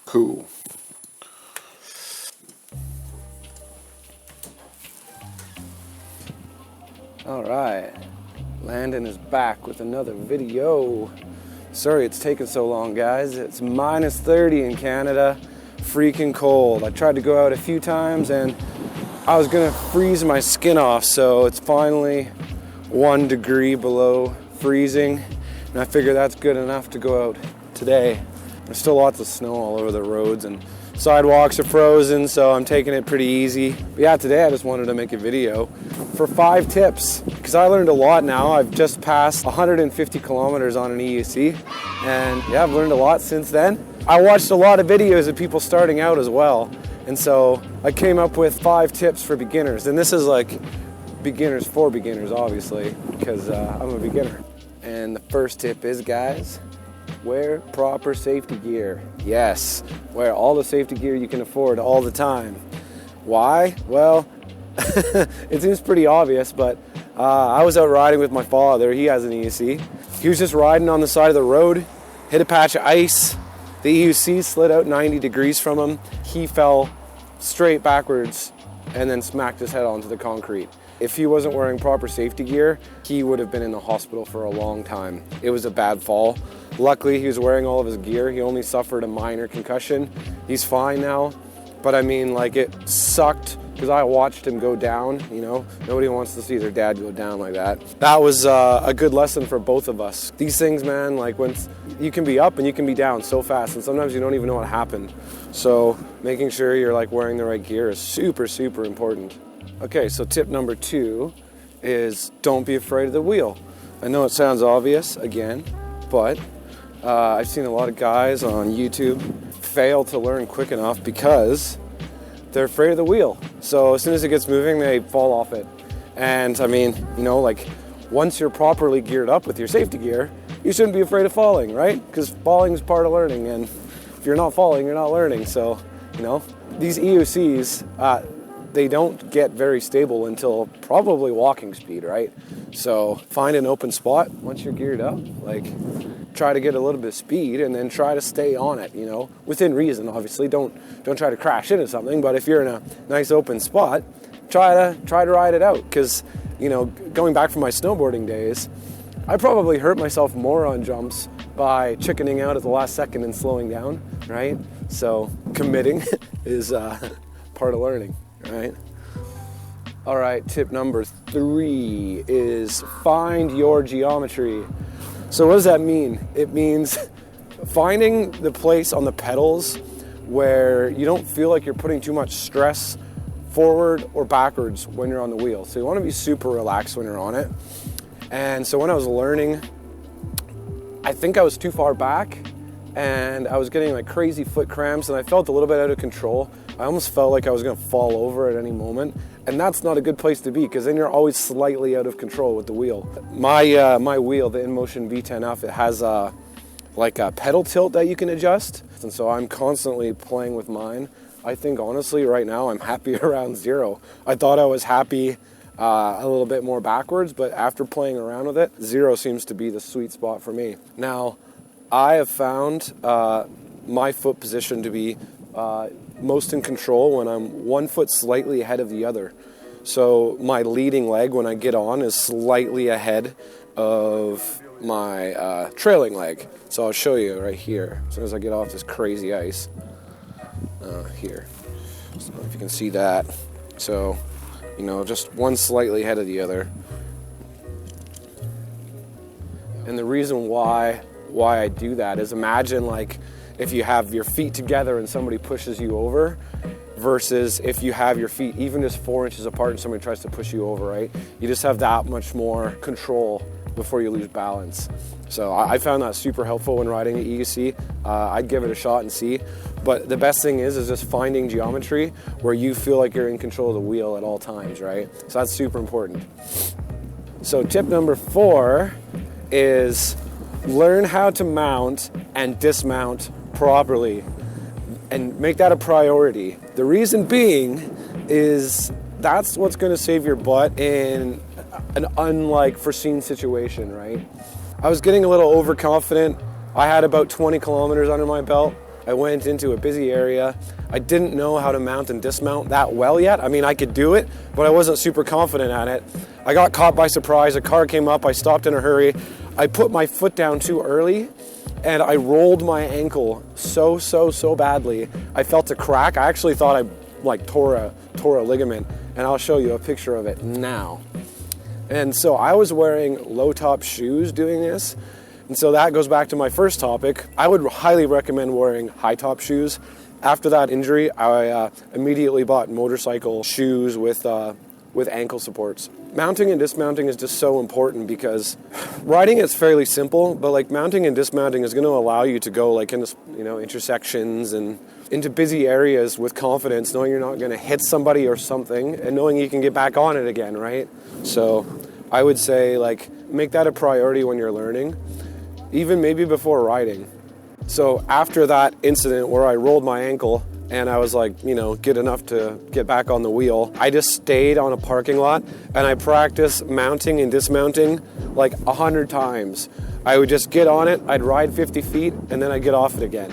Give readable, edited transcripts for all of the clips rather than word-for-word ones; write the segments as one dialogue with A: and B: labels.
A: Cool. All right, Landon is back with another video. Sorry it's taken so long, guys. It's minus 30 in Canada, freaking cold. I tried to go out a few times and I was gonna freeze my skin off, so it's finally 1 degree below freezing, and I figure that's good enough to go out today. There's still lots of snow all over the roads and sidewalks are frozen, so I'm taking it pretty easy. But yeah, today I just wanted to make a video for 5 tips, because I learned a lot now. I've just passed 150 kilometers on an EUC, and yeah, I've learned a lot since then. I watched a lot of videos of people starting out as well, and so I came up with 5 tips for beginners, and this is like beginners for beginners, obviously, because I'm a beginner. And the first tip is, guys, wear proper safety gear. Yes, wear all the safety gear you can afford all the time. Why? Well, it seems pretty obvious, but I was out riding with my father. He has an EUC. He was just riding on the side of the road, hit a patch of ice. The EUC slid out 90 degrees from him. He fell straight backwards and then smacked his head onto the concrete. If he wasn't wearing proper safety gear, he would have been in the hospital for a long time. It was a bad fall. Luckily, he was wearing all of his gear. He only suffered a minor concussion. He's fine now. But I mean, like, it sucked because I watched him go down, you know. Nobody wants to see their dad go down like that. That was a good lesson for both of us. These things, man, like, when you can be up and you can be down so fast, and sometimes you don't even know what happened. So making sure you're like wearing the right gear is super, super important. Okay, so tip number 2 is don't be afraid of the wheel. I know it sounds obvious again, but I've seen a lot of guys on YouTube fail to learn quick enough because they're afraid of the wheel. So as soon as it gets moving, they fall off it. And I mean, you know, like, once you're properly geared up with your safety gear, you shouldn't be afraid of falling, right? Because falling is part of learning, and if you're not falling, you're not learning. So, you know, these EUCs, they don't get very stable until probably walking speed, right? So find an open spot once you're geared up, like, try to get a little bit of speed and then try to stay on it, you know, within reason, obviously. Don't try to crash into something, but if you're in a nice open spot, try to ride it out. Because, you know, going back from my snowboarding days, I probably hurt myself more on jumps by chickening out at the last second and slowing down, right? So committing is part of learning, right? All right, tip number 3 is find your geometry. So what does that mean? It means finding the place on the pedals where you don't feel like you're putting too much stress forward or backwards when you're on the wheel. So you want to be super relaxed when you're on it. And so when I was learning, I think I was too far back and I was getting like crazy foot cramps and I felt a little bit out of control. I almost felt like I was going to fall over at any moment. And that's not a good place to be, because then you're always slightly out of control with the wheel. My wheel, the InMotion V10F, it has like a pedal tilt that you can adjust. And so I'm constantly playing with mine. I think honestly right now I'm happy around 0. I thought I was happy a little bit more backwards, but after playing around with it, 0 seems to be the sweet spot for me. Now, I have found my foot position to be most in control when I'm 1 foot slightly ahead of the other. So my leading leg when I get on is slightly ahead of my trailing leg. So I'll show you right here as soon as I get off this crazy ice. Here, so if you can see that. So, you know, just one slightly ahead of the other. And the reason why I do that is, imagine like if you have your feet together and somebody pushes you over, versus if you have your feet even just 4 inches apart and somebody tries to push you over, right? You just have that much more control before you lose balance. So I found that super helpful when riding at EUC. I'd give it a shot and see. But the best thing is just finding geometry where you feel like you're in control of the wheel at all times, right? So that's super important. So tip number 4 is learn how to mount and dismount properly, and make that a priority. The reason being is that's what's going to save your butt in an unforeseen situation, right? I was getting a little overconfident. I had about 20 kilometers under my belt. I went into a busy area. I didn't know how to mount and dismount that well yet. I mean, I could do it, but I wasn't super confident at it. I got caught by surprise. A car came up. I stopped in a hurry. I put my foot down too early, and I rolled my ankle so badly. I felt a crack. I actually thought I tore a ligament, and I'll show you a picture of it now. And so I was wearing low-top shoes doing this. And so that goes back to my first topic. I would highly recommend wearing high-top shoes. After that injury, I immediately bought motorcycle shoes with ankle supports. Mounting and dismounting is just so important because riding is fairly simple, but like mounting and dismounting is going to allow you to go like into intersections and into busy areas with confidence, knowing you're not going to hit somebody or something, and knowing you can get back on it again, right? So I would say like make that a priority when you're learning, even maybe before riding. So after that incident where I rolled my ankle and I was like, good enough to get back on the wheel, I just stayed on a parking lot and I practiced mounting and dismounting like 100 times. I would just get on it, I'd ride 50 feet, and then I'd get off it again.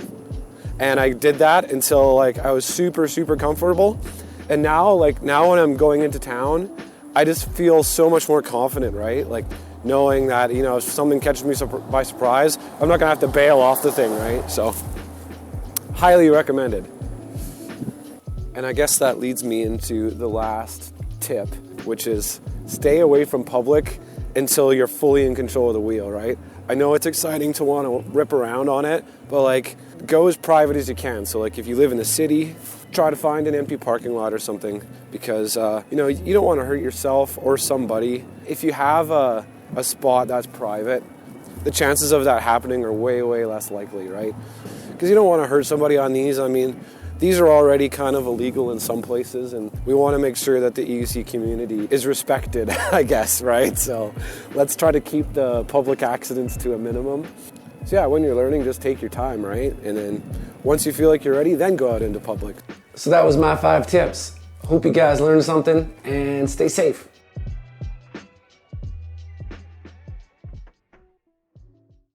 A: And I did that until like I was super comfortable. And now when I'm going into town, I just feel so much more confident, right? Like knowing that, if something catches me by surprise, I'm not gonna have to bail off the thing, right? So, highly recommended. And I guess that leads me into the last tip, which is stay away from public until you're fully in control of the wheel, right? I know it's exciting to want to rip around on it, but like go as private as you can. So like if you live in the city, try to find an empty parking lot or something, because you don't want to hurt yourself or somebody. If you have a spot that's private, the chances of that happening are way less likely, right? Because you don't want to hurt somebody on these. I mean, these are already kind of illegal in some places, and we want to make sure that the EUC community is respected, I guess, right? So let's try to keep the public accidents to a minimum. So yeah, when you're learning, just take your time, right? And then once you feel like you're ready, then go out into public. So that was my 5 tips. Hope you guys learned something, and stay safe.